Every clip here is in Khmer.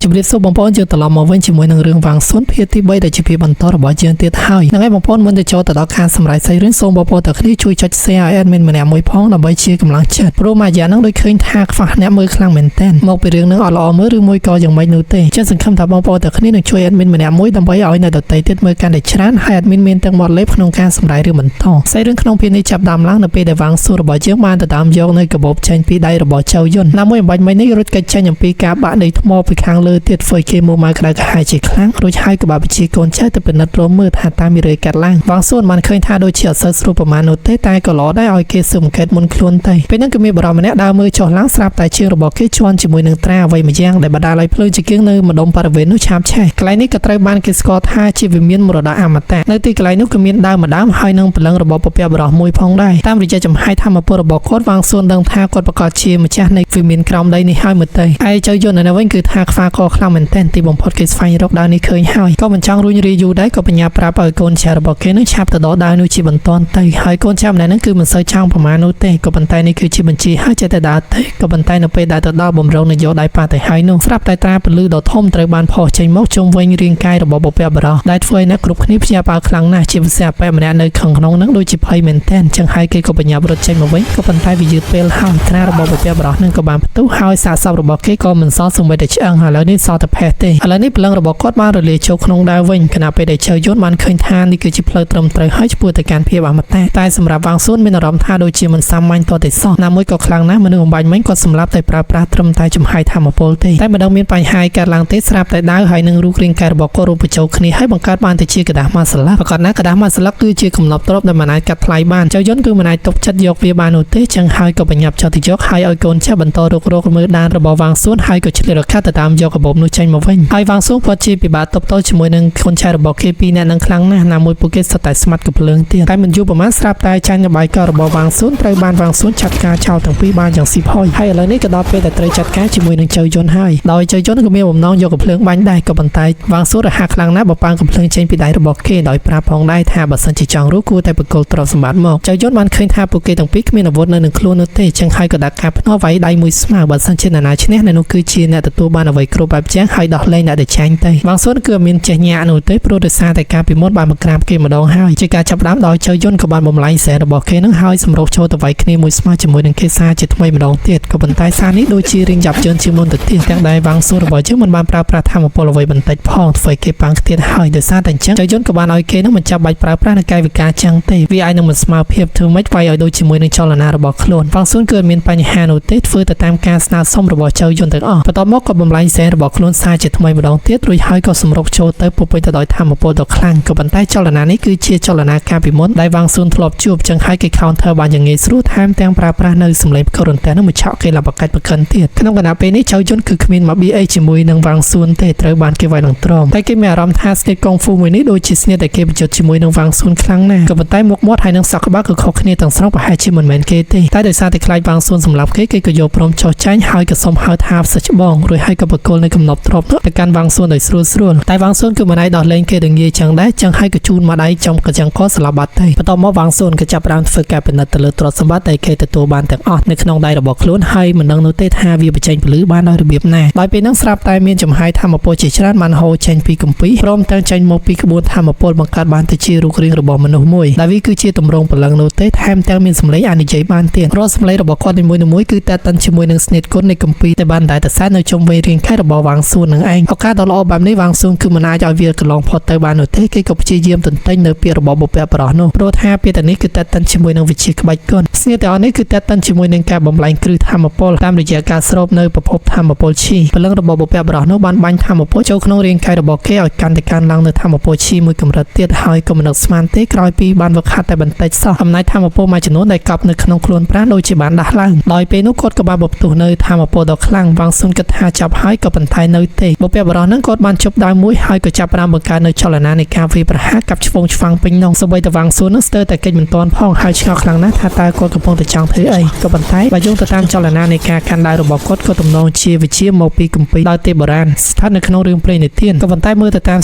ជំរាបសួរបងប្អូនយើងត្រឡប់មកវិញជាមួយនឹងរឿងវាងស៊ុនភាគទី3ដែលជាភាគបន្តរបស់យើងទៀតហើយហ្នឹងហើយបងប្អូនមុនទៅចូលទៅដល់ខាងសម្រាប់សាច់រឿងសូមបងប្អូនទាំងគ្នាជួយចុច share ឲ្យ admin ម្នាក់មួយផងដើម្បីជាកម្លាំងចិត្តព្រោះមួយយ៉ាងហ្នឹងដូចឃើញថាខ្វះអ្នកមើលខ្លាំងមែនទែនមកពីរឿងហ្នឹងអត់ល្អមើលឬមួយក៏យ៉ាងម៉េចនោះទេចឹងសង្ឃឹមថាបងប្អូនទាំងគ្នានឹងជួយ admin ម្នាក់មួយដើម្បីឲ្យអ្នកដទៃទៀតមើលកាន់តែច្រើនហើយ admin មានទាំងមាត់លេបក្នុងការសម្រាយរឿងបន្តសាច់រឿងក្នុងភាគនេះចាប់ដើមឡើងនៅពេលដែលវាងស៊ុនរបស់យើងបានទៅតាមយកនៅកាបូបចេញពីដៃរបស់ចៅយុនណាមួយអំបញ្ញមិញនេះរត់កិច្ចចេញអំពីការបាក់ដីថ្មពីខាងលើទៀតធ្វើគេមកមកក្តៅក្រហាយជាខ្លាំងរួចហើយក៏បាបញ្ជាកូនចៅទៅពិនិត្យរមមើលថាតាមមានរឿងកាត់ឡើងវាងស៊ុនបានឃើញថាដូចជាអត់សូវស្រួលប្រមាណនោះទេតែក៏ល្អដែរឲ្យគេស៊ើបអង្កេតមុនខ្លួនទៅពេលហ្នឹងក៏មានបរិបម្នាក់ដើរមើលចុះឡើងស្រាប់តែជើងរបស់គេជន់ជាមួយនឹងត្រាអ្វីមួយយ៉ាងដែលបណ្ដាលឲ្យភ្លើងជាគៀងនៅម្ដុំបរិវេណនោះឆាបឆេះកន្លែងនេះក៏ត្រូវបានគេស្គាល់ថាជាវិមានមរតកអមតៈនៅទីកន្លែងនោះក៏មានដើមម្ដាមហើយនឹងព្រលឹងរបស់ពពកបរោះមួយផងដែរតាមរយៈចំហាយធម្មពលរបស់គាត់វាងស៊ុនដឹងថាគាត់ប្រកាសជាម្ចាស់នៃវិមានក្រោមដីនេះហើយមើលទៅឯចៅយុននៅវិញគឺថាខ្វះខខ្លាំងមែនទែនទីបំផុតគេស្វែងរកដើមនេះឃើញហើយក៏មិនចង់រួញរាយូរដែរក៏បញ្ញាប្រាប់ឲ្យកូនចៅរបស់គេនឹងឆាប់ទៅដល់ដើមនោះជាបន្តទៅហើយកូនចៅម្នាក់ហ្នឹងគឺមិនសូវចង់ប្រមាណនោះទេក៏ប៉ុន្តែនេះគឺជាបញ្ជាហើយចេះតែដើរទៅក៏ប៉ុន្តែនៅពេលដែលទៅដល់បំរុងនយោបាយប៉ាទៅហើយនោះស្រាប់តែត្រាពលឺដ៏ធំត្រូវបានផុសចេញមកជុំវិញរាងកាយរបស់បុព្វបុរសដែលធ្វើឲ្យអ្នកគ្រប់គ្នាភ្ញាក់ផ្អើលខ្លាំងណាស់ជាពិសេសអប៉ែម្នាក់នៅខាងក្នុងហ្នឹងដូចជាភ័យមែនទែនចឹងហើយគេក៏បញ្ញាប់រត់ចេញមកវិញក៏ប៉ុន្តែវាយឺតពេលហើយត្រារបស់បុព្វបុរសហ្នឹងក៏បានផ្ទុះហើយសាកសពរបស់គេក៏មិនសល់សូម្បីតែឆ្អឹងហើយឥឡូវនេះសល់តែផេះទេឥឡូវនេះព្រលឹងរបស់គាត់បានរលាយចូលក្នុងដើមវិញខណៈពេលដែលចៅយុនបានឃើញថានេះគឺជាផ្លូវត្រឹមត្រូវហើយឆ្ពោះទៅកាន់ភាពអមតៈតែសម្រាប់វាងស៊ុនមានអារម្មណ៍ថាដូចជាមិនសាមញ្ញតតែសោះណាមួយក៏ខ្លាំងណាស់មនុស្សអំបញ្ញមិញគាត់សម្លាប់តែប្រើប្រាស់ត្រឹមតែចំហាយធម្មពលទេតែមិនដឹងមានបញ្ហាកើតឡើងទេស្រាប់តែដាវហើយនឹងរូបរាងកាយរបស់គាត់រួមបញ្ចូលគ្នាហើយបង្កើតបានទៅជាกระดาษម៉ាស្លាប្រកាសណាกระดาษម៉ាស្លាគឺជាកំណប់ទ្រព្យដែលមិនអាចកាត់ថ្លៃបានចៅយុនគឺមិនអាចទុកចិត្តយកវាបាននោះទេចឹងហើយក៏បញ្ញាប់ចោលទៅយកហើយឲ្យកូនចាស់បន្តរកមើលដានរបស់វាងស៊ុនហើយក៏ឆ្លៀតរកាត់ទៅតាមយកកាបូបនោះចេញមកវិញហើយវាងស៊ុនគាត់ជាពិបាកតបតជាមួយនឹងកូនចៅរបស់គេពីរនាក់នឹងខ្លាំងណាស់ណាមួយពួកគេសុទ្ធតែស្មាត់កំភ្លើងទៀតតែមិនយូរប្រហែលស្រាប់តែចាញ់បាយករបស់វាងស៊ុនត្រូវបានវាងស៊ុនចាត់ការចោលទាំងពីរបានយ៉ាងស៊ីផុយហើយឥឡូវនេះក៏ដល់ពេលដែលត្រូវចាត់ការជាមួយនឹងចៅយុនហើយដោយចៅយុនក៏មានបំណងយកកំភ្លើងបាញ់ដែរក៏ប៉ុន្តែវាងស៊ុនរហ័សខ្លាំងណាស់បើប៉ាងកំភ្លើងចេញពីដៃរបស់គេដោយប្រាប់ផងដែរថាបើសិនជាចង់រស់គួរតែបកគលទ្រព្យសម្បត្តិមកចៅយុនបានឃើញថាពួកគេទាំងពីរគ្មានអាវុធនៅនឹងខ្លួននោះទេចឹងហើយក៏ដាក់ការភ្នាល់វាយដៃមួយស្មើបើសិនជាអ្នកណាឈ្នះនៅនោះគឺជាអ្នកទទួលបានអ្វីគ្រប់បែបយ៉ាងហើយដោះលែងអ្នកដែលចាញ់ទៅវាងស៊ុនគឺមានចេះញាក់នោះទេព្រោះដោយសារតែការពីមុនបានមកក្រាបគេម្ដងហើយជាការចាប់ផ្ដើមដោយចៅយុនក៏បានបំលែងសែរបស់គេនឹងហើយសម្រុះចូលទៅវាយគ្នាមួយស្មើជាមួយនឹងគេសាជាថ្មីម្ដងទៀតក៏ប៉ុន្តែសារនេះដូចជារៀងយ៉ាប់ជឿនជាងមុនទៅទៀតទាំងដែលវាងស៊ុនរបស់យើងមិនបានប្រើប្រាស់ធម្មពលអ្វីបន្តិចផងធ្វើឲ្យគេប៉ាំងខ្ទៀតហើយដោយសារតែអញ្ចឹងចៅយុនក៏បានឲ្យគេនឹងមិនចាប់បាច់ប្រើប្រាស់នៅកាយវិការចឹងទេវាអាចនឹងមិនស្មើភាពធ្វើម៉េចវាយឲ្យដូចជាមួយនឹងចលនារបស់ខ្លួនវាងស៊ុនគឺមានបញ្ហានោះទេធ្វើទៅតាមការស្នើសុំរបស់ចៅយុនទាំងអស់បន្ទាប់មកក៏បំលែងសែរបស់ខ្លួនសាជាថ្មីម្ដងទៀតរួចហើយក៏សម្រុកចូលទៅពុះពេញទៅដោយធម្មពលដ៏ខ្លាំងក៏ប៉ុន្តែចលនានេះគឺជាចលនាការពីមុនដែលវាងស៊ុនធ្លាប់ជួបចឹងហើយគេ counter បានយ៉ាងងាយស្រួលថែមទាំងប្រើប្រាស់នៅសម្លេងកូរ៉ុនតែនឹងមកឆក់គេលបកាច់ប្រកិនទៀតក្នុងគណៈពេលនេះចៅយុនគឺគ្មានមក BA ជាមួយនឹងវាងស៊ុនទេត្រូវបានគេវាយនឹងទ្រាំតែគេមានអារម្មណ៍ថាស្នេហ៍កុងហ្វូមួយនេះដូចជាស្នេហ៍តែគេបញ្ចុតជាមួយនឹងវាងស៊ុនខ្លាំងណាស់ក៏ប៉ុន្តែមុខមាត់ហើយនឹងសក់ក្បាលគឺខុសគ្នាទាំងស្រុងប្រហែលជាមិនមែនគេទេតែដោយសារតែខ្លាចវាងស៊ុនសម្រាប់គេក៏យកព្រមចោះចាញ់ហើយក៏សុំហៅថាផ្សិច្បងរួចហើយក៏បកគលនៅកំណប់ទ្រព្យទៅកាន់វាងស៊ុនដោយស្រួលតែវាងស៊ុនគឺមិនអាចដោះលែងគេដូចងាយចឹងដែរចឹងហើយក៏ជូនមកដៃចំកញ្ចឹងកស្លាប់បាត់ទៅបន្ទាប់មកវាងស៊ុនក៏ចាប់ផ្ដើមធ្វើការពិនិត្យទៅលើទ្រព្យសម្បត្តិដែលគេទទួលបានទាំងអស់នៅក្នុងដៃរបស់ខ្លួនហើយមិនដឹងនោះទេថាវាបញ្ចេញពលឺបានដោយរបៀបណាដោយពេលហ្នឹងស្រាប់តែមានចំហាយធម្មពលជាច្រើនបានហូរចេញពីគម្ពីរព្រមទាំងចេញមកពីក្បួនធម្មពលបង្កើតបានទៅជារូបរាងរបស់មនុស្សមួយដែលវាគឺជាទម្រង់ព្រលឹងនោះទេថែមទាំងមានសម្លេងអាចនិយាយបានទៀតរាល់សម្លេងរបស់គាត់នីមួយៗគឺតែតាន់ជាមួយនឹងស្នេហ៍គុណនៃគម្ពីរដែលបានតែសែននៅជុំវិញរាងកាយរបស់វាងស៊ុននឹងឯងឱកាសដ៏ល្អបែបនេះវាងស៊ុនគឺមិនអាចឲ្យវាកន្លងផុតទៅបាននោះទេគេក៏ព្យាយាមទន្ទិញនៅពាក្យរបស់បុព្វបុរសនោះព្រោះថាពាក្យទាំងនេះគឺតែតាន់ជាមួយនឹងវិជាក្បាច់គុណស្នេហ៍ទាំងអស់នេះគឺតែតាន់ជាមួយនឹងការបំលែងគ្រឹះធម្មពលតាមរយៈការស្រូបនៅប្រភពធម្មពលឈីព្រលឹងរបស់បុព្វបុរសនោះបានបាញ់ធម្មពលចូលក្នុងរាងកាយរបស់គេឲ្យកាន់តែកើនឡើងនៅធម្មពលឈីមួយកម្រិតទៀតហើយក៏មិននឹកស្មានទេក្រោយពីបានវឹកហាត់តែបន្តិចសោះអំណាចធម្មពលមួយចំនួនដែលកប់នៅក្នុងខ្លួនប្រាណដូចជាបានដាស់ឡើងដោយពេលនោះគាត់ក៏បានបបទុះនៅធម្មពលដ៏ខ្លាំងវាងស៊ុនគិតថាចាប់ហើយក៏ប៉ុន្តែនៅទេបុព្វបុរសនឹងគាត់បានជប់ដើមមួយហើយក៏ចាប់ផ្ដើមបង្កើតនៅចលនានៃការវាយប្រហារកាប់ឆ្វងឆ្វាំងពេញនោះសូម្បីតែវាងស៊ុននឹងស្ទើរតែកិច្ចមិនទាន់ផងហើយឆ្ងល់ខ្លាំងណាស់ថាតើគាត់កំពុងតែចង់ធ្វើអីក៏ប៉ុន្តែបើយោងទៅតាមចលនានៃការកាន់ដៃរបស់គាត់ក៏ទំនងជាវិជាមកពីគម្ពីរដោយទេបុរាណស្ថិតនៅក្នុងរឿងព្រេងនិទានក៏ប៉ុន្តែមើលទៅតា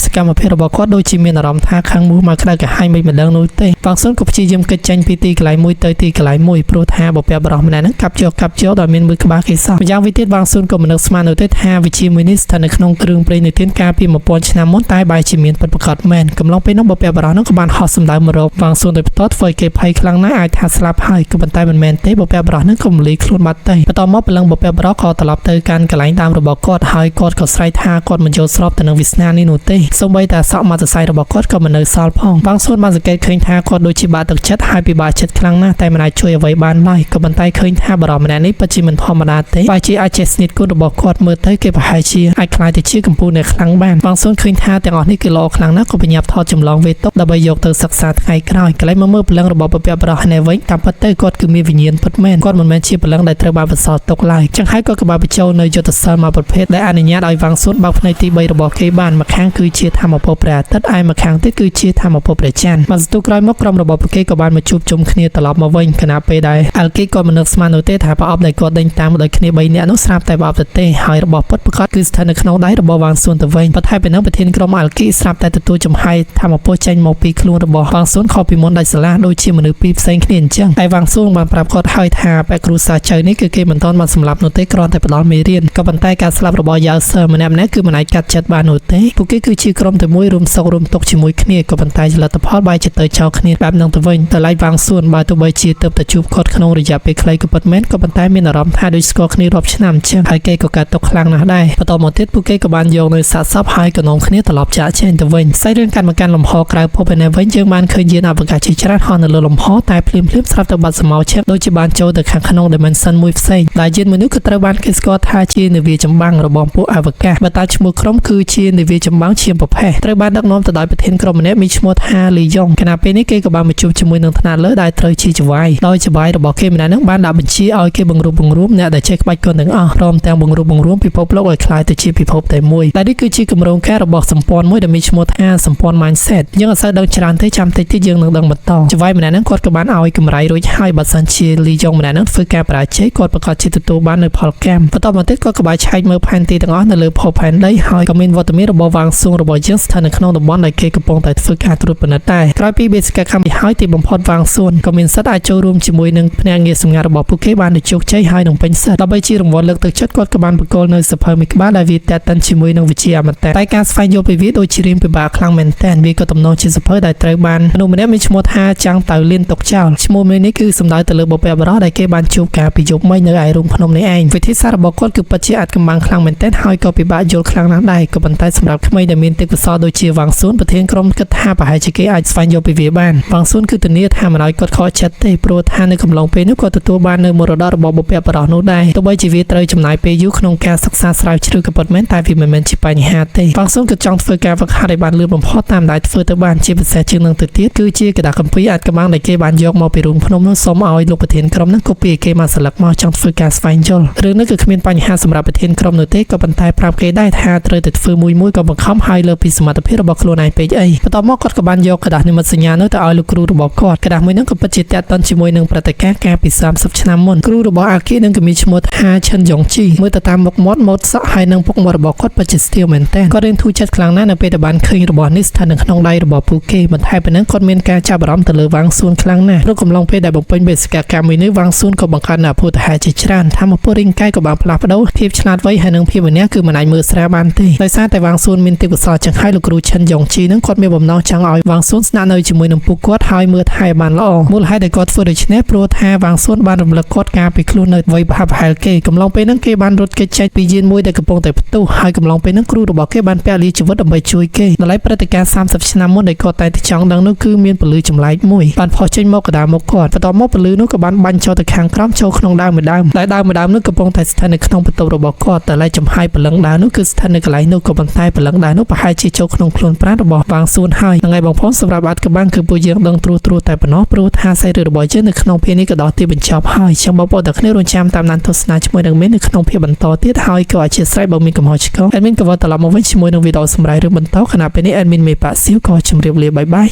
មសកម្មភាពរបស់គាត់ដូចជាមានអារម្មណ៍ថាខាងមូសមកក្តៅក្រហាយមិនដឹងនោះទេវាងស៊ុនក៏ព្យាយាមកិច្ចចេញពីទីកន្លែងមួយទៅទីកន្លែងមួយព្រោះថាបុព្វបុរសម្នាក់ហ្នឹងកាប់យកដោយមានមើលក្បាលគេសោះម្យ៉ាងវិញទៀតវាងស៊ុនក៏មិននឹកស្មាននោះទេថាវិជា មួយនេះស្ថិតនៅក្នុងគ្រឿងព្រេងនិទានកាលពី1000ឆ្នាំមុនតែបែរជាមានពិតប្រាកដមែនកំឡុងពេលនោះបុព្វបុរសនោះក៏បានហោះសម្ដៅមករកវ៉ាងស៊ុនដោយផ្ទាល់ធ្វើឲ្យគេភ័យខ្លាំងណាស់អាចថាស្លាប់ហើយក៏ប៉ុន្តែមិនមែនទេបុព្វបុរសនោះក៏មលីខ្លួនបាត់ទៅបន្ទាប់មកព្រលឹងបុព្វបុរសក៏ត្រឡប់ទៅកាន់កន្លែងដើមរបស់គាត់ហើយគាត់ក៏ស្រែកថាគាត់មិនយល់ស្របទៅនឹងវាសនានេះនោះទេសូម្បីតែសក់មាត់សរសៃរបស់គាត់ក៏មិននៅសល់ផងវ៉ាងស៊ុនបានសង្កេតឃើញថាគាត់ដូចជាបាក់ទឹកចិត្តហើយពិបាកចិត្តខ្លាំងណាស់តែមិនអាចជួយអ្វីបានឡើយក៏ប៉ុន្តែឃើញថាបរិបម្នាក់នេះពិតជាមិនធម្មតាទេបើជាអាចចេះស្និទ្ធគុណរបស់គាត់មើលទៅគេប្រហែលជាអាចខ្លាយទៅជាកម្ពុជាអ្នកខ្លាំងបានវ៉ាងស៊ុនឃើញថាទាំងអស់នេះគឺល្អខ្លាំងណាស់ក៏បញ្ញាប់ថតចម្លងវេទុកដើម្បីយកទៅសិក្សាថ្ងៃក្រោយកន្លែងមកមើលព្រលឹងរបស់បុព្វបុរសនេះវិញតាមពិតទៅគាត់គឺមានវិញ្ញាណពិតមែនគាត់មិនមែនជាព្រលឹងដែលត្រូវបានបន្សល់ទុកឡើយចឹងហើយគាត់ក៏បានបញ្ចូលនៅយុទ្ធសាស្ត្រមួយប្រភេទដែលអនុញ្ញាតឲ្យវ៉ាងស៊ុនបើកផ្នែកទី3របស់គេបានម្ខាងគឺជាធម្មពលព្រះអាទិត្យឯម្ខាងទៀតគឺជាធម្មពលព្រះច័ន្ទបានសន្ទុះក្រោយមកក្រុមរបស់ពួកគេក៏បានមកជួបជុំគ្នាត្រឡប់មកវិញខណៈពេលដែលអាល់គីក៏មិននឹកស្មាននោះទេថាប្រអប់ដែលគាត់ដេញតាមដោយគ្នា3នាក់នោះស្រាប់តែប្រអប់ទៅទេហើយរបស់ពិតប្រាកដគឺស្ថិតនៅក្នុងដៃរបស់វ៉ាងស៊ុនទៅវិញប៉ុន្តែពេលនោះប្រធានក្រុមអាល់គីស្រាប់តែទទួលចំហាយធម្មពលចេញមកពីខ្លួនរបស់វ៉ាងស៊ុនខុសពីមុនដាច់ស្រឡះដូចជាមនុស្សពីរផ្សេងគ្នាអញ្ចឹងហើយវ៉ាងស៊ុនបានប្រាប់គាត់ហើយថាបែកគ្រូសាចៅនេះគឺគេមិនទាន់បានសម្លាប់នោះទេគ្រាន់តែផ្ដល់មេរៀនក៏ប៉ុន្តែការស្លាប់របស់យ៉ាវសឺម្នាក់គឺមិនអាចកាត់ចិត្តបាននោះទេពួកគេគឺជាក្រុមតែមួយរួមសុខរួមទុក្ខជាមួយគ្នាក៏ប៉ុន្តែលទ្ធផលបែរជាទៅចោលគ្នាបែបហ្នឹងទៅវិញតែឡៃវ៉ាងស៊ុនបើទោះបីជាទៅជួបគាត់ក្នុងរយៈពេលខ្លីក៏ពិតមែនក៏ប៉ុន្តែមានអារម្មណ៍ថាដូចស្គាល់គ្នារាប់ឆ្នាំអញ្ចឹងហើយគេក៏កើតទុកខ្លាំងណាស់ដែរបន្តមកទៀតពួកគេក៏បានយកនៅសាកសពហើយក៏នាំគ្នាត្រឡប់ចាកចេញទៅវិញផ្សាយរឿងកាន់មកកាន់លំហក្រៅភពឯនេះវិញយើងបានឃើញយានអវកាសជាច្រើនហោះនៅលើលំហតែភ្លាមស្រាប់តែបាត់សមោឈាមដូចជាបានចូលទៅខាងក្នុង dimension មួយផ្សេងដែលយានមួយនោះក៏ត្រូវបានគេស្គាល់ថាជានាវាចម្បាំងរបស់ពួកអវកាសបើតាមឈ្មោះក្រុមគឺជានាវាចម្បាំងឈាមប្រផេះត្រូវបានដឹកនាំទៅដោយប្រធានក្រុមម្នាក់មានឈ្មោះថាលីយ៉ុងខណៈពេលនេះគេក៏បានមកជួបជាមួយនឹងថ្នាក់លើដែលត្រូវជាចវាយដោយចវាយរបស់គេម្នាក់នឹងបានដាក់បញ្ជាឲ្យគេបង្រួបបង្រួមអ្នកដែលចេះក្បាច់គុនទាំងអស់ព្រមទាំងបង្រួបបង្រួមពិភពលោកឲ្យคล้ายទៅជាពិភពតែមួយដែលនេះគឺជាគម្រោងការរបស់សម្ព័ន្ធមួយដែលមានឈ្មោះថាសម្ព័ន្ធ mindset យើងអត់សូវដឹងច្រើនទេចាំតិចទៀតយើងនឹងដឹងបន្តចវាយម្នាក់នឹងគាត់ក៏បានឲ្យកម្រៃរួចហើយបើសិនជាលីយ៉ុងម្នាក់នឹងធ្វើការបរាជ័យគាត់ប្រកាសជាទទួលបាននៅផលកម្មបន្តមកទៀតគាត់ក៏បានឆែកមើលផែនទីទាំងអស់នៅលើភពផែនដីហើយក៏មានវត្តមានរបស់វ៉ាងស៊ុងរបស់យើងស្ថិតនៅក្នុងតំបន់ដែលគេកំពុងតែធ្វើការត្រួតពិនិត្យដែរក្រោយពីបេសកកម្មហើយទីបំផុតវ៉ាងស៊ុនក៏មានសិទ្ធិអាចចូលរួមជាមួយនឹងភ្នាក់ងារសម្ងាត់របស់ពួកគេបានដោយជោគជ័យហើយនឹងពេញសិទ្ធិដើម្បីជារង្វាន់លើកទឹកចិត្តគាត់ក៏បានបកគោលនៅសភៅមួយក្បាលដែលវាតាក់ទិនជាមួយនឹងវិជាអមតៈតែការស្វែងយល់ពីវាដូចជារៀងពិបាកខ្លាំងមែនទែនវាក៏ទំនងជាសភៅដែលត្រូវបានមនុស្សម្នាក់មានឈ្មោះថាចាំងតៅលៀនតុកចោលឈ្មោះមួយនេះគឺសំដៅទៅលើបុព្វបុរសដែលគេបានជួបការពីយប់មិញនៅឯរូងភ្នំនេះឯងវិធីសាស្ត្ររបស់គាត់គឺពិតជាអាចកំបាំងខ្លាំងមែនទែនហើយក៏ពិបាកយល់ខ្លាំងណាស់ដែរក៏ប៉ុន្តែសម្រាប់ក្មេងដែលមានទេពកោសល្យដូចជាវ៉ាងស៊ុនប្រធានក្រុមគិតថាប្រហែលជាគេអាចស្វែងយល់ពីវាបានវ៉ាងស៊ុនគឺធានាថាមិនឲ្យគាត់ខកចិត្តទេព្រោះថានៅកំឡុងពេលនោះគាត់ទទួលបាននៅមរតករបស់បុព្វបុរសនោះដែរទោះបីជាវាត្រូវចំណាយពេលយូរក្នុងការសិក្សាស្រាវជ្រាវក៏ពិតមែនតែវាមិនមែនជាបញ្ហាទេវ៉ាងស៊ុនក៏ចង់ធ្វើការហ្វឹកហាត់ឲ្យបានលឿនបំផុតតាមដែលធ្វើទៅបានជាពិសេសជាងនឹងទៅទៀតគឺជាកតាកម្ពីអាចកំបាំងដែលគេបានយកមកពីរូងភ្នំនោះសូមឲ្យលោកប្រធានក្រុមនោះកូពីគេមកស្លឹកមកចង់ធ្វើការស្វែងយល់រឿងនេះគឺគ្មានបញ្ហាសម្រាប់ប្រធានក្រុមនោះទេក៏ប៉ុន្តែប្រាប់គេដែរថាត្រូវតែធ្វើមួយក៏បង្ខំឲ្យលើពីសមត្ថភាពរបស់ខ្លួនឯងពេកអីបន្ទាប់មកគាត់ក៏បានយកกระดาษនិមិត្តសញ្ញានោះទៅឲ្យលោកគ្រូរបស់គាត់กระดาษមួយនោះក៏ពិតជាតាក់ទងជាមួយនឹងព្រឹត្តិការណ៍កាលពី30ឆ្នាំមុនគ្រូរបស់អាគីនឹងក៏មានឈ្មោះថាឈិនយ៉ុងជីមើលទៅតាមមុខមាត់ម៉ូតសក់ហើយនឹងពុកមាត់របស់គាត់ពិតជាស្ទាលមែនទែនគាត់រៀនធូរចិត្តខ្លាំងណាស់នៅពេលដែលបានឃើញរបស់នេះស្ថិតនៅក្នុងដៃរបស់ពួកគេបន្ថែមពីនេះគាត់មានការចាប់អារម្មណ៍ទៅលើវ៉ាងស៊ុនខ្លាំងណាស់ព្រោះកំឡុងពេលដែលបំពេញបេសកកម្មមួយនេះវ៉ាងស៊ុនក៏បង្កើតនូវអភូតហេតុជាច្រើនថាមកពលរាងកាយក៏បានផ្លាស់ប្ដូរភាពឆ្លាតវៃហើយនឹងភាពម្នាក់គឺមិនអាចមើលស្រាលបានទេដោយសារតែវ៉ាងស៊ុនមានទេពកោសល្យចឹងហើយលោកគ្រូឈិនយ៉ុងជីនឹងគាត់មានបំណងចង់ឲ្យវ៉ាងស៊ុនស្នាក់នៅជាមួយនឹងពួកគាត់ហើយមើលថែបានល្អមូលហេតុដែលគាត់ធ្វើដូច្នេះព្រោះថាវ៉ាងស៊ុនបានរំលឹកគាត់ការពីខ្លួននៅវ័យប្រហាក់ប្រហែលគេកំឡុងពេលហ្នឹងគេបានរត់គេចចេញពីយានមួយដែលកំពុងតែផ្ទុះហើយកំឡុងពេលហ្នឹងគ្រូរបស់គេបានពលីជីវិតដើម្បីជួយគេដល់ហើយព្រឹត្តិការណ៍30ឆ្នាំមុនដែលគាត់តែចង់ដឹងនោះគឺមានពលឺចម្លែកមួយបានផុសចេញមកកណ្ដាលមុខគាត់បន្ទាប់មកពលឺនោះក៏បានបាញ់ចូលទៅខាងក្រោមចូលក្នុងដើមមួយដើមដែលដើមមួយដើមនោះកំពុងតែស្ថិតនៅក្នុងបន្ទប់របស់គាត់តែឡែកចំហាយព្រលឹងដើមនោះគឺស្ថិតនៅកន្លែងនោះក៏ប៉ុន្តែព្រលឹងដើមនោះប្រហែលជាចូលក្នុងខ្លួនប្រាណរបស់វ៉ាងស៊ុនហើយថ្ងៃបងប្អូនសម្រាប់បាត់ក្បាំងគឺពួកយើងដឹងត្រួសតែប៉ុណ្ណោះព្រោះថាសាច់រឿងរបស់យើងនៅក្នុងភាគនេះក៏ដល់ទីបញ្ចប់ហើយចាំបងប្អូនទាំងគ្នារងចាំតាមដានទស្សនាជាមួយនឹងមីននៅក្នុងភាគបន្តទៀតហើយក៏អធិស្ឋានបើមានកំហុសឆ្គងអេដមីនក៏វិលត្រឡប់មកវិញជាមួយនឹងវីដេអូសម្រាប់រឿងបន្តខណៈពេលនេះអេដមីនមេប៉ាស៊ីវក៏ជម្រាបលាបាយបាយ